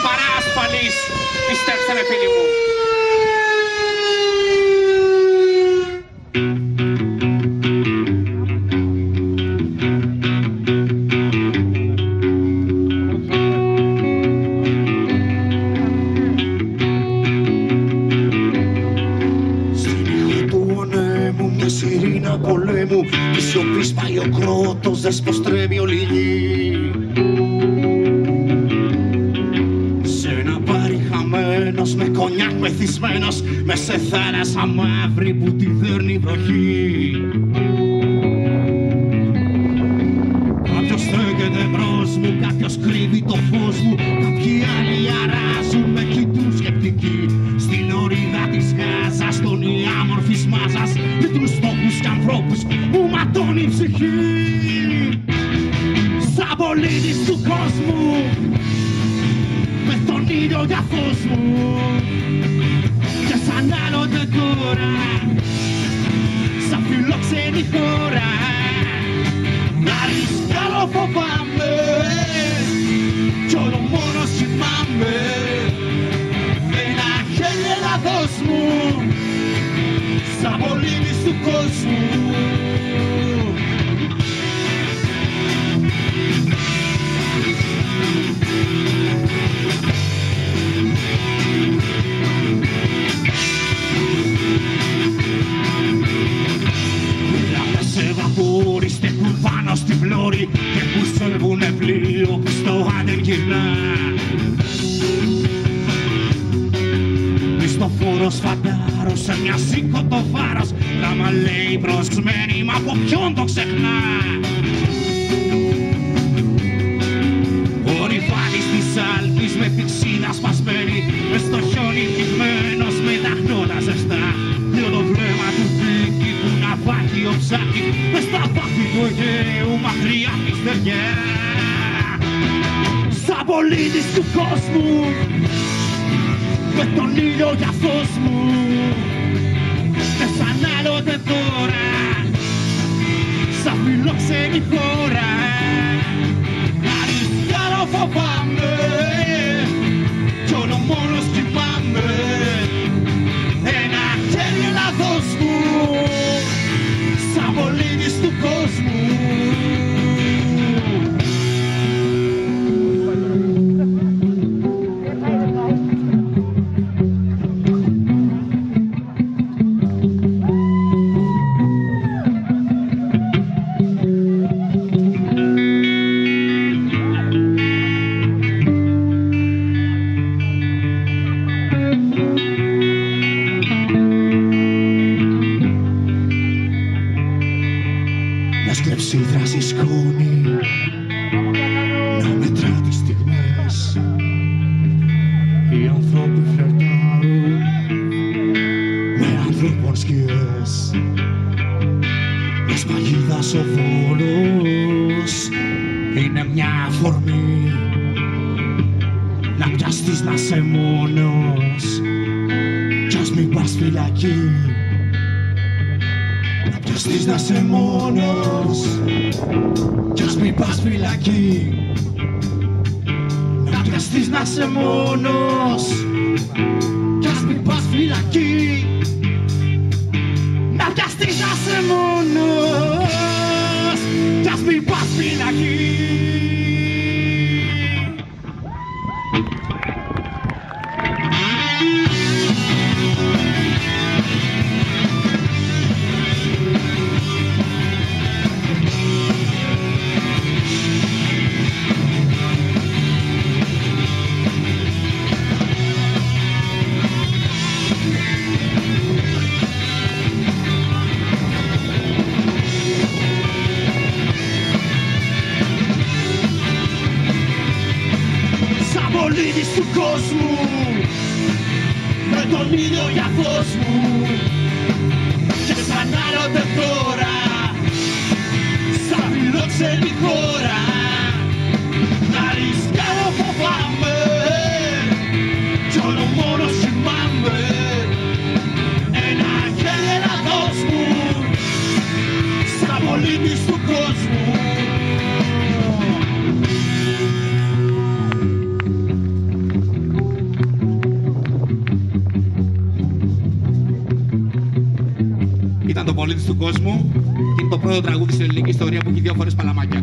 παρά ασφαλής, πιστέψτε με φίλοι μου. Σιρήνα πολέμου, τη σιωπής πάει ο κρότος, δεν σποστρεύει όλη η γη. Σε ένα πάρει χαμένος, με κονιάκ μεθυσμένος, μες σε θάλασσα μαύρη που τη δέρνει η βροχή. Κάποιος στέκεται μπρος μου, κάποιος κρύβει το φως μου, κάποιοι άλλοι αράζουν, με κοιτούν σκεπτικοί. Στην ορίδα της Γάζας, τον ιάμορφης μάζας, με τους στόχους κι ανθρώπους που ματώνει η ψυχή. Σαν πολίτης του κόσμου, με τον ήλιο για φως μου, και σαν άλλοτε τώρα, σαν φιλόξενη χώρα, να ρισκάρω φοβάμαι, κι όλο μόνος κοιμάμαι. Ένα χέρι Ελλάδος μου, σαν πολίτης του κόσμου. Σε βαπόρι στεκούν πάνω στην πλώρη και που σερβούνε πλοίο που στο Άντεν γυρνά. Μισθοφόρος φαντάρος σε μια σήκω το βάρος, γράμμα λέει προσμένη, μα από ποιον το ξεχνά. Ο ρηφάνης της Άλπης με πηξίδα σπασμένη, μες στο χιόνι πυγμένος με τα χνότα ζεστά. Δύο το βλέμμα του δίκη που ναυάγει ο ψάκι, μες στα βάθη του Αιγαίου μακριά τη στεριά. Σαν πολίτης του κόσμου, με τον ήλιο για φως μου, και σαν άλλοτε τώρα, σαν φιλόξενη χώρα, να ρισκάρω φοβάμαι, κι όλο μόνος κοιμάμαι. Ένα χέρι Ελλάδος μου, σαν πολίτης του κόσμου. Κλεψίδρα στη σκόνη να μετρά τις στιγμές. Οι άνθρωποι φλερτάρουν με ανθρώπων σκιές. Μες παγίδας ο Βόλος είναι μια αφορμή να πιαστείς να σε μόνος κι ας μην πας φυλακή. Να πιαστείς να σε μόνος κι ας μην πας φυλακή. Να πιαστείς να σε μόνος κι ας μην πας φυλακή. Να πιαστείς να σε μόνος κι ας μην πας φυλακή. Πολίτης του κόσμου, με τον ήλιο για φως μου, και σαν άλλοτε τώρα, σαν φιλόξενη χώρα, να ρισκάρω φοβάμαι, κι όλο μόνος κοιμάμαι. Ένα χέρι Ελλάδος μου, σαν πολίτης του κόσμου. Ήταν το πολίτης του κόσμου και είναι το πρώτο τραγούδι στην ελληνική ιστορία που έχει 2 φορές παλαμάκια.